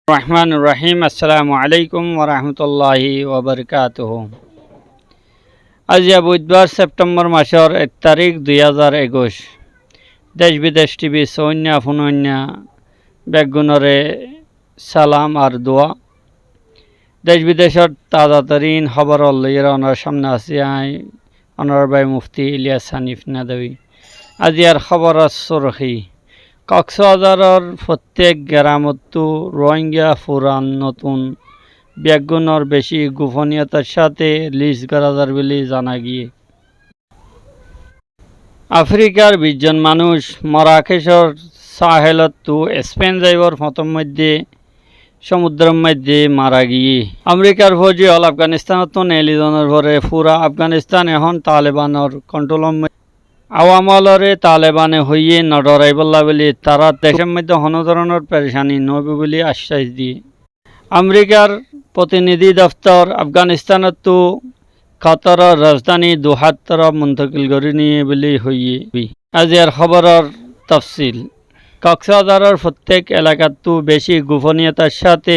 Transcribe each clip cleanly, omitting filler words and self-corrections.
রহমান রহিম আসসালামু আলাইকুম ওরহমতুল্লাহি ওবরকাতুহ। আজি বুধবার সেপ্টেম্বর মাসের 1 তারিখ 2021। দেশ বিদেশ টিভি সৈন্য ফুনন্যা বেগুনরে সালাম আর দোয়া। দেশ বিদেশের তাজাতরিন খবর লইয়ের ওনার সামনে আছি আই অনার ভাই মুফতি ইলিয়াস হানিফ নাদবী। আজি আর খবর সরখি কক্সবাজারের প্রত্যেক গ্রামতো রোহিঙ্গা ফুরান নতুন বেগুনের বেশি গোপনীয়তার সাথে লিজ করা যার বলে জানা গিয়ে। আফ্রিকার 20 জন মানুষ মরাকেশের সাহেলতো স্পেন যাইবার প্রথম মধ্যে সমুদ্রের মধ্যে মারা গিয়ে। আমেরিকার ফৌজি হল আফগানিস্তানত নেলিজনের পরে পুরা আফগানিস্তান এখন তালেবানের কন্ট্রোল আওয়ামলরে তালেবানে হইয়ে নডরাইবল্লা বলে তারা দেশের মধ্যে কোনো ধরনের পেরেশানি নইবে বলে আশ্বাস দিয়ে। আমেরিকার প্রতিনিধি দফতর আফগানিস্তানতো কাতারের রাজধানী দোহার তরফ মুন্তকিল করে নিয়ে বলে হইয়ে। আজিয়ার খবরের তফসিল। কক্সবাজারের প্রত্যেক এলাকাতো বেশি গোপনীয়তার সাথে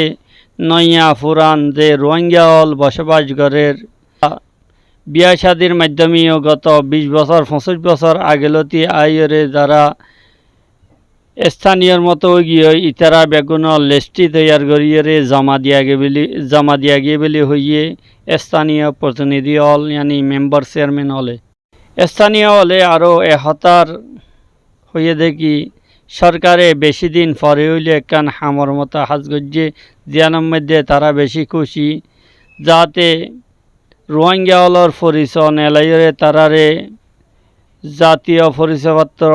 নয়া ফুরান যে রোহিঙ্গা হল বসবাস গড়ের বিয়া শাদির মাধ্যমেও গত 20 বছর 25 বছর আগেলতি আইরে যারা স্থানীয়র মতো গিয়ে ইতারা বেগুনের লিস্টি তৈয়ার করিয়ে জমা দিয়া গিয়ে বলে হইয়ে স্থানীয় প্রতিনিধি হল ইয়ানি মেম্বার চেয়ারম্যান হলে স্থানীয় হলে আরও এহতার হইয়ে দেখি সরকারে বেশি দিন পরে হইলে একখান হামর মতো হাজ গজ্জে জিয়ানোর মধ্যে তারা বেশি খুশি যাতে রোহিঙ্গা হলর পরিচয় নেলাইরে তারারে জাতীয় পরিচয়পত্র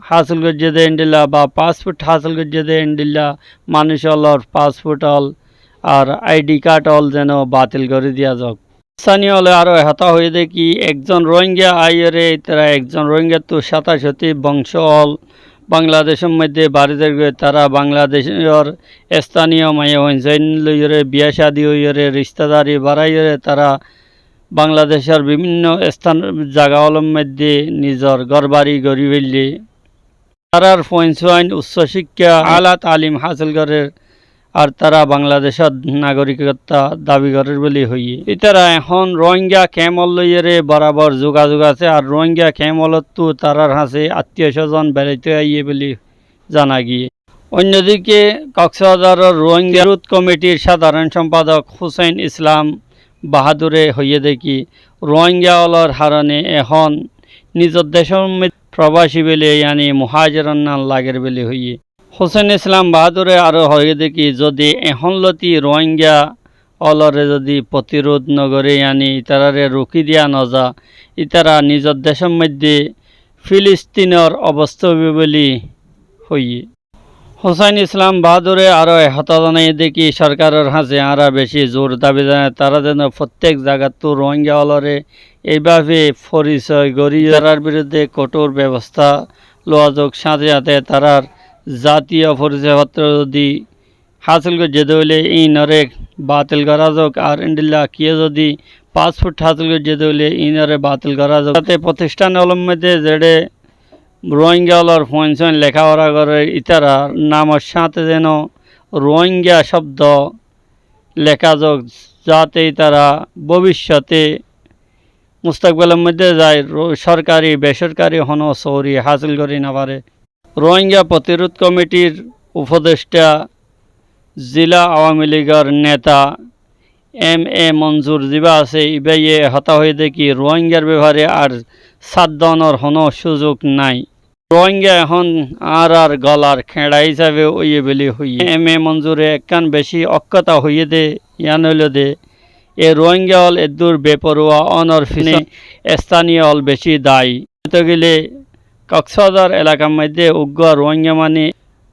হাসিল করছে দে ইন্ডিল্লা বা পাসপোর্ট হাসিল করছে দে ইন্ডিল্লা মানুষ হলর পাসপোর্ট হল আর আইডি কার্ড হল যেন বাতিল করে দিয়া যাক। স্থানীয় হলে আরও হতা হয়ে দেখি একজন রোহিঙ্গা আইরে তারা একজন রোহিঙ্গা তো 27 বংশ হল বাংলাদেশের মধ্যে বাড়িতে গিয়ে তারা বাংলাদেশের স্থানীয় মায়া হইন লইরে বিয়া শাদি হইরে রিস্তাদারি বাড়াইরে তারা বাংলাদেশের বিভিন্ন স্থান জায়গাগুলোর মধ্যে নিজের ঘরবাড়ি গড়ি ফেললে তারার পয়েন্ট উচ্চশিক্ষা আলা তালিম হাসিল করে আর তারা বাংলাদেশের নাগরিকতা দাবি করে বলে হইয়ে। এটারা এখন রোহিঙ্গা ক্যাম্প লইয়ে বরাবর যোগাযোগ আছে আর রোহিঙ্গা ক্যাম্পতো তারার হাসে আত্মীয় স্বজন বেড়াইতে আইয়ে বলে জানা গিয়ে। অন্যদিকে কক্সবাজারের রোহিঙ্গা রুট কমিটির সাধারণ সম্পাদক হুসেইন ইসলাম বাহাদুরে হইয়ে দেখি রোহিঙ্গা হলর হারণে এখন নিজের দেশের প্রবাসী বেলে ইয়ানি মুহাজিরান লাগের বেলে হইয়ে। হোসেন ইসলাম বাহাদুরে আরও হয়ে দেখি যদি এহনলতি রোহিঙ্গা হলরে যদি প্রতিরোধ নগরে ইয়ানি ইতারারে রুকি দিয়া নজা ইতারা নিজের দেশের মধ্যে ফিলিস্তিনের অবস্থা হবে বলে হইয়ে। হোসেন ইসলাম বাহাদুরে আরও হতা জানাই দেখি সরকারের হাতে আরা বেশি জোর দাবি জানায় তারা যেন প্রত্যেক জায়গাতো রোহিঙ্গা হলরে এইভাবে পরিচয় গড়িয়ে তারার বিরুদ্ধে কঠোর ব্যবস্থা লওয়া যাক। সাথে সাথে তারার জাতীয় পরিচয়পত্র যদি হাসিল করে যেতে হলে ইনরে বাতিল করা যাক আর ইন্ডিল্লা কিয়ে যদি পাসপোর্ট হাসিল করে যেতে হলে ইনরে বাতিল করা যাক। তাতে প্রতিষ্ঠান মধ্যে যেড়ে রোহিঙ্গা হলর পয়েন্ট লেখাপড়া করে ইতারা নামের সাথে যেন রোহিঙ্গা শব্দ লেখা যাক যাতে তারা ভবিষ্যতে মুস্তাকবেলের মধ্যে যায় সরকারি বেসরকারি হনো সৌরি হাসিল করে না পারে। রোহিঙ্গা প্রতিরোধ কমিটির উপদেষ্টা জেলা আওয়ামী লীগের নেতা MA মঞ্জুর জিবা আছে ইবাইয়ে হতা হয়ে দেখি রোহিঙ্গার ব্যাপারে আর সাদ্দানোর হনো সুযোগ নাই। রোহিঙ্গা এখন আর গলার খেড়া হিসাবে ওইয়ে বেলি হইয়ে। MA মঞ্জুরে একখান বেশি অক্ষতা হইয়ে দে ইয়ান হইল দে এ রোহিঙ্গা হল এদূর বেপরোয়া অনর ফিনে স্থানীয় হল বেশি দায়ী গেলে কক্সবাজার এলাকার মধ্যে উগ্র রোহিঙ্গা মানে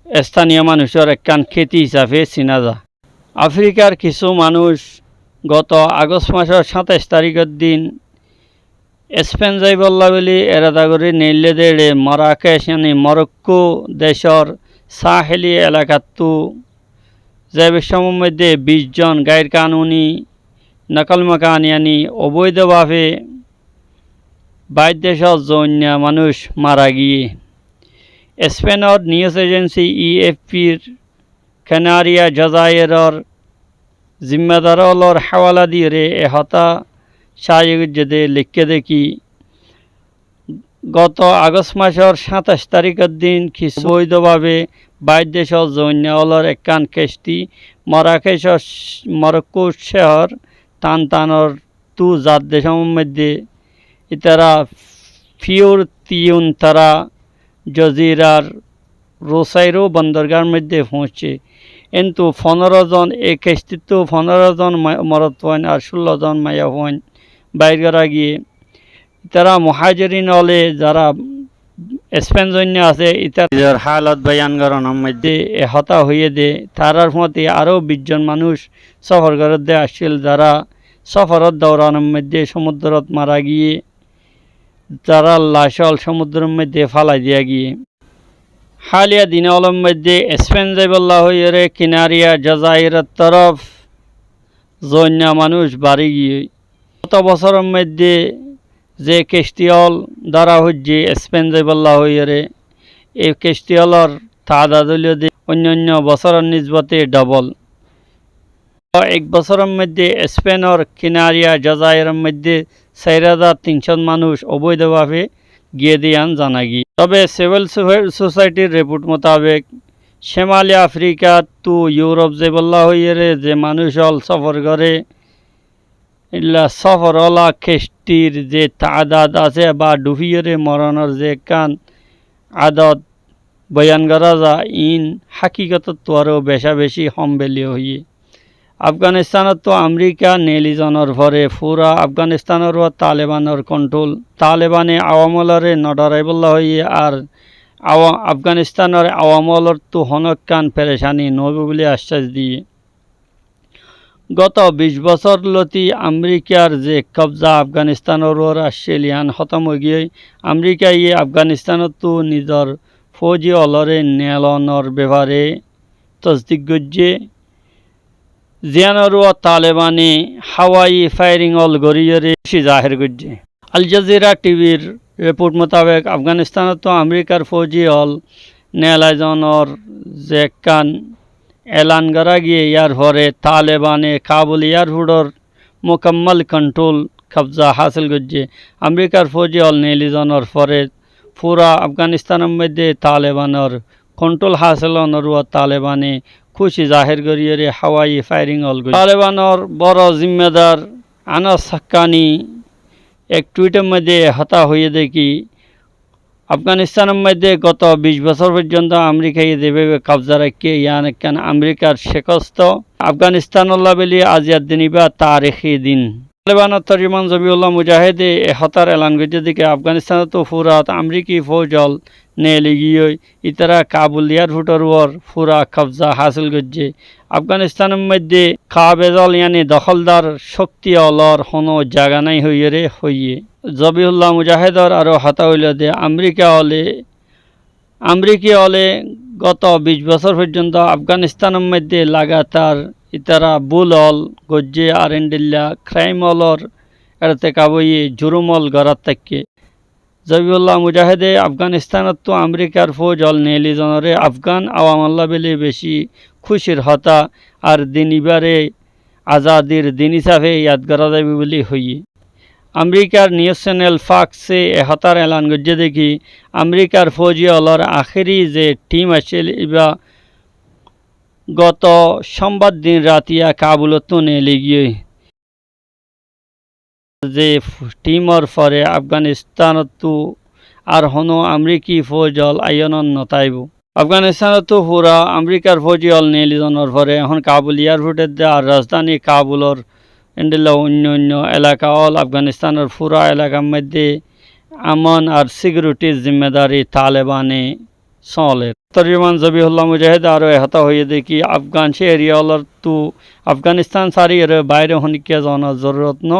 স্থানীয় মানুষের একখান খেতি হিসাবে চিনা যায়। আফ্রিকার কিছু মানুষ গত আগস্ট মাসের 27 তারিখের দিন স্পেন যাইবল্লা বলে এরাদা করে নেইলে দেড়ে মরাকেশ মানে মরক্কো দেশের সাহেলি এলাকাতো যে সময়ের মধ্যে 20 জন গায়ের কানুনি নকল মাকান ইয়ানি অবৈধভাবে বাইর দেশের জন্য মানুষ মারা গিয়ে। স্পেনের নিউজ এজেন্সি EFPর কেনারিয়া জাজাইরের জিম্মেদারলর হাওয়ালা দিয়ে রে এ হতা সাহিদে লিখে দেখি গত আগস্ট মাসের ২৭ তারিখের দিন কিছু বৈধভাবে বাইর দেশের জৈন্যলর একখান কেষ্টি মরাকেশর মরক্কো শহর টানটানর তু জাত দেশের মধ্যে ইতারা ফিউর তিউন তারা জজিরার রোসাইরো বন্দরগার মধ্যে পৌঁছে কিন্তু 15 জন এই কেষ্টিত 15 জন মরত হন আর 16 জন মায়া হন বাইর করা গিয়ে তারা মুহাজিরিন হলে যারা স্পেন জন্য আছে ইতার হালত বয়ান করানোর মধ্যে হতা হয়ে দে তারার মধ্যে আরও 20 জন মানুষ সফর করতে আসছিল যারা সফরত দৌড়ানোর মধ্যে সমুদ্রত মারা গিয়ে তারা লাশল সমুদ্রের মধ্যে ফালাই দিয়া গিয়ে হালিয়া দিনওয়ালার মধ্যে স্পেন যাইবল্লা হয়ে কিনারিয়া জাজাইরের তরফ জন্য মানুষ বাড়ি গিয়ে গত বছরের মধ্যে যে কেষ্টিয়ল দ্বারা হচ্ছে স্পেন যাইবল্লা হয়ে এই কেষ্টিয়লর তাদাদলীয় অন্যান্য বছরের নিসবতে ডবল এক বছরের মধ্যে স্পেনের কিনারিয়া জাজাইরের মধ্যে ৪,৩০০ মানুষ অবৈধভাবে গিয়ে দিয়ান জানা গিয়ে তবে সিভিল সোসাইটির রিপোর্ট মোতাবেক শিমালি আফ্রিকা টু ইউরোপ যাইবল্লা হয়ে যে মানুষ হল সফর করে ইল্লা সফরওয়ালা কেষ্টির যে তাদাদ আছে বা ডুবিয়ে মরণের যে কান আদত বয়ান করা যায় ইন হাকিকত তো আরও বেশি সম্বেলীয় হইয়ে আফগানিস্তানত তো আমেরিকা নেলিজনের ভরে পুরা আফগানিস্তানের তালেবানের কন্ট্রোল তালেবানে আওয়ামলরে নডরাইবল্লা হইয়ে আর আফগানিস্তানের আওয়ামলর তো হনকান পেরেশানি নবে বলে আশ্বাস দিয়ে গত 20 বছর লতি আমেরিকার যে কবজা আফগানিস্তানের অস্ট্রেলিয়ান খতম হয়ে গিয়ে আমেরিকা ইয়ে আফগানিস্তানত তো নিজের ফৌজি অলরে নেলনের ব্যাপারে তসদিক করছে জিয়ানর তালেবানে হাওয়াই ফায়ারিং অল গড়িয়ে জাহির করছে আল জাজিরা টিভির রিপোর্ট মোতাবেক আফগানিস্তানত তো আমেরিকার ফৌজি হল নেলাইজনের যে কান এলান করা গিয়ে ইয়ার পরে তালেবানে কাবুল এয়ারপোর্টর মোকাম্মল কন্ট্রোল কবজা হাসিল করছে আমেরিকার ফৌজি হল নেলিজনের পরে পুরা আফগানিস্তানের মধ্যে তালেবানের কন্ট্রোল হাসিল তালেবানে খুশি জাহির করিয়ে হাওয়াই ফায়ারিং হল তালেবানের বড় জিম্মেদার আনাস হাক্কানি এক টুইটের মধ্যে হতা হয়ে দেখি আফগানিস্তানের মধ্যে গত 20 বছর পর্যন্ত আমেরিকা যেভাবে কবজা রাখিয়ে ইয়ান কেন আমেরিকার শেকস্ত আফগানিস্তানুল্লাহ বলি আজিয়ার দিন বা তারিখি দিন তালেবানের তর্জমান জবিউল্লাহ মুজাহিদে হতার এলান করছে দিকে আফগানিস্তানত তো ফুরাত আমেরিকি ফৌজল নেলে গিয়ে ইতারা কাবুল এয়ারপোর্টের ওর পুরা কবজা হাসিল করছে আফগানিস্তানের মধ্যে কাবেজল ইয়ানি দখলদার শক্তি অলর কোনো জায়গা নাই হইয়ে জবিউল্লাহ মুজাহিদর আরও হতা হইল দে আমেরিকি হলে গত 20 বছর পর্যন্ত আফগানিস্তানের মধ্যে লাগাতার ইতারা বুল হল গজ্জে আর এন্ডিল্লা ক্রাইম হলর এড়াতে কাবইয়ে জুরুমল গড়ার থেকে জবিউল্লাহ মুজাহিদে আফগানিস্তানত তো আমেরিকার ফৌজ হল নেলিজনরে আফগান আওয়ামাল্লা বেলে বেশি খুশির হতা আর দিন ইবারে আজাদির দিন হিসাবে ইয়াদ করা যাবে বলে হইয়ে আমেরিকার নিউজ চ্যানেল ফাক্সে হতার এলান করছে দেখি আমেরিকার ফৌজি হলর আখেরি যে টিম আছিল ইবা গত সোমবার দিন রাতিয়া কাবুলত নেলে গিয়ে যে টিমর পরে আফগানিস্তানত আর হনো আমেরিকি ফৌজ হল আয়নন নতাইব আফগানিস্তানত পুরা আমেরিকার ফৌজি হল নেলিজনের পরে এখন কাবুল এয়ারপোর্টের আর রাজধানী কাবুলর এন্ডিল্লা অন্য এলাকা হল আফগানিস্তানের পুরা এলাকার মধ্যে আমন আর সিকিউরিটির জিম্মেদারি তালেবানে চলে তর্জমান জবিউল্লাহ মুজাহিদ আরও হতা হয়ে দেখি আফগান সে এরিয়া হলর তো আফগানিস্তান সারি এর বাইরে হনিকে জানার জরুরত ন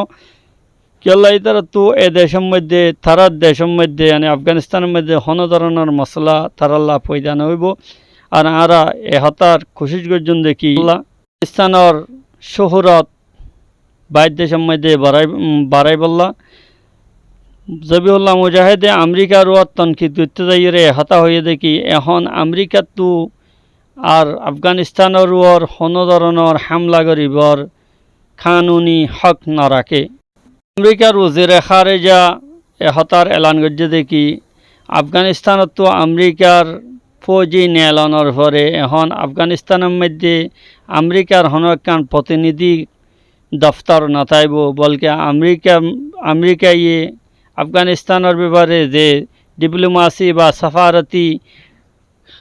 কেল্লা ইতারা তো এ দেশের মধ্যে তারার দেশের মধ্যে মানে আফগানিস্তানের মধ্যে হন ধরনের মশলা তারাল্লা পয়দা নইব আর আরা এ হতার খুশিস গর্জন দেখি পাকিস্তানের শহরত বাইর দেশের মধ্যে বাড়াই বললা জবিউল্লাহ মুজাহিদে আমেরিকার তনকি দৈত্য যাইয়ে হতা হয়ে দেখি এখন আমেরিকা তো আর আফগানিস্তানৰ ওপৰত কোনো ধৰণৰ হামলা কৰিবৰ কানুনি হক নাৰাখে। আমেরিকার ওজিরে খারেজা এহতার এলান করছে দেখি আফগানিস্তানতো আমেরিকার ফৌজি নেলানোর পরে এখন আফগানিস্তানের মধ্যে আমেরিকার হনকান প্রতিনিধি দফতর নাথাইব বলকে আমেরিকায় আফগানিস্তানের ব্যাপারে যে ডিপ্লোমাসি বা সাফারতি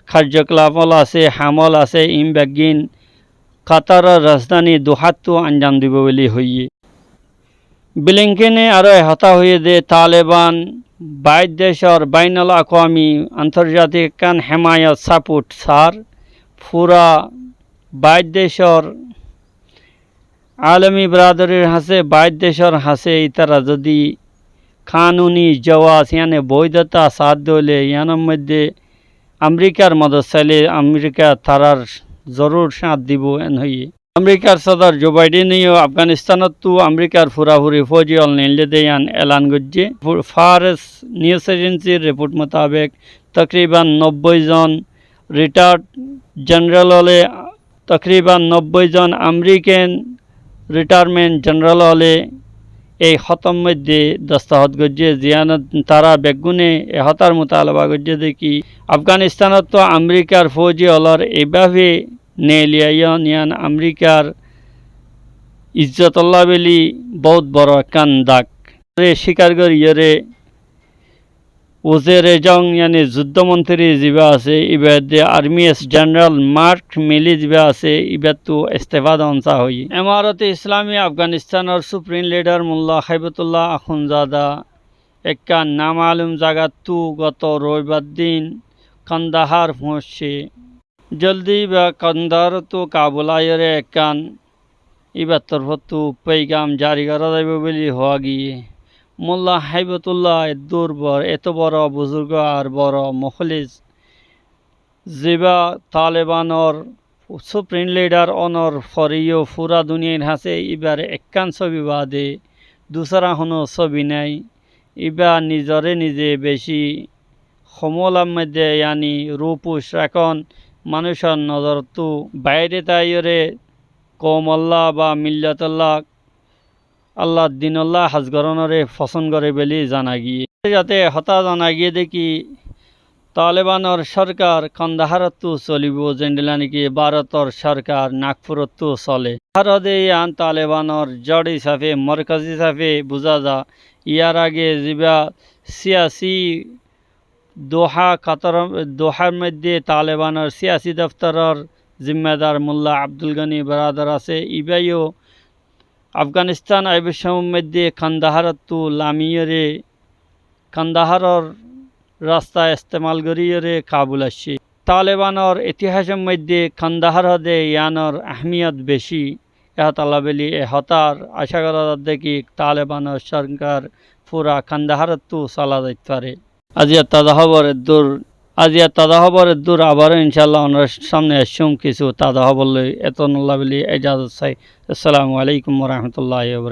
কার্যকলাপ আছে হামল আছে ইমবেগিন কাতারের রাজধানী দোহাতো আঞ্জাম দিব বলে হইয়ে। ব্লিংকেনে আরও হতা হয়ে দে তালেবান বাইর দেশর বাইনাল আকামি আন্তর্জাতিক কান হেমায়ত সাপোর্ট সার পুরা বাইর দেশর আলমী ব্রাদরের হাসে বাইর দেশর হাসে ইতারা যদি কানুনি জওয়াজ ইয়ানে বৈধতা সাথ দলে ইয়ানোর মধ্যে আমেরিকার মদত চাইলে আমেরিকা তারার জরুর সাথ দিব এন হইয়ে। আমেরিকার সদর জো বাইডেনেও আফগানিস্তানতো আমেরিকার ফুরাফুরি ফৌজি অল নিলে দেয়ান এলান করছে। ফারেস নিউজ এজেন্সির রিপোর্ট মোতাবেক তকরিবান 90 জন রিটায়ার্ড জেনারেল হলে তকরিবান 90 জন আমেরিকান রিটায়ারমেন্ট জেনারেল হলে এই খতম মধ্যে দস্তখত করছে জিয়ানত তারা বেগুনে এহতার মোতালবা করছে দেখি আফগানিস্তানত আমেরিকার ফৌজি হলর এইভাবে নেলিয়ান ইয়ান আমেরিকার ইজ্জতল্লাহ বেলি বহুত বড় কান দাগ স্বীকার করিয়ে ওজেরে জং ইয়ানি যুদ্ধমন্ত্রী যা আছে এবার আর্মি জেনারেল মার্ক মিলি যা আছে এবার তো ইস্তেফা দনসা হই। ইমারতে ইসলামী আফগানিস্তানের সুপ্রিম লিডার মোল্লা খাইবতুল্লাহ আখুনজাদা একটা নামালুম জায়গা তো গত রবিবার দিন কান্দাহার পৌঁছছে। জলদি বা কান্দাহার তো কাবুল আয়রে একান এবার তরফ তো পেগাম জারি করা যাবে বলে হওয়া গিয়ে মোল্লা হাইবতুল্লাহ এত বড় বুজুর্গ আর বড় মুখলিস যেবা তালেবানর সুপ্রিম লিডার অনর ফরিও ফুরা দুনিয়ার হাসে এবার একান ছবি বাদে দুসরা হনো ছবি নাই এবার নিজরে নিজে বেশি সমলার মধ্যে ইয়ানি রূপুষ এখন মানুষের নজর তো বাইরে তাইরে কৌমল্লা বা মিল্লাতুল্লাহ আল্লাহ দিনল্লাহ হাজগরণরে পছন্দ করে বলে জানা গিয়ে যাতে হতা জানা গিয়ে দেখি তালেবানর সরকার কান্দাহারতো চলিব যেদিলা নাকি ভারতর সরকার নাগপুরতো চলে। ভারতে আন তালেবানর জড় হিসাবে মরকাজ হিসাবে বোঝা যা ইয়ার আগে যা সিয়াসি দোহার মধ্যে তালেবানের সিয়াসি দফতরের জিম্মেদার মোল্লা আব্দুল গনি বারাদার আছে ইবাইও আফগানিস্তান আইবসমের মধ্যে কান্দাহারতো লামিয়রে কান্দাহারর রাস্তা ইস্তেমাল করিয়ে কাবুল আসছে। তালেবানর ইতিহাসের মধ্যে কান্দাহার হদে ইয়ানর আহমিয়ত বেশি এহতাল্লা বলি এহতার আশা করা দেখি তালেবানের সরকার পুরা কান্দাহারতো চালা যাইতে পারে। আজিয়া তাজা খবরের দূর আবারও ইনশাল্লাহ আমরা সামনে আসুম কিছু তাজা খবর লই এত নল্লা বলি এজাজত চাই। আসসালামু আলাইকুম ওয়া রাহমাতুল্লাহি ওয়া বারাকাতুহু।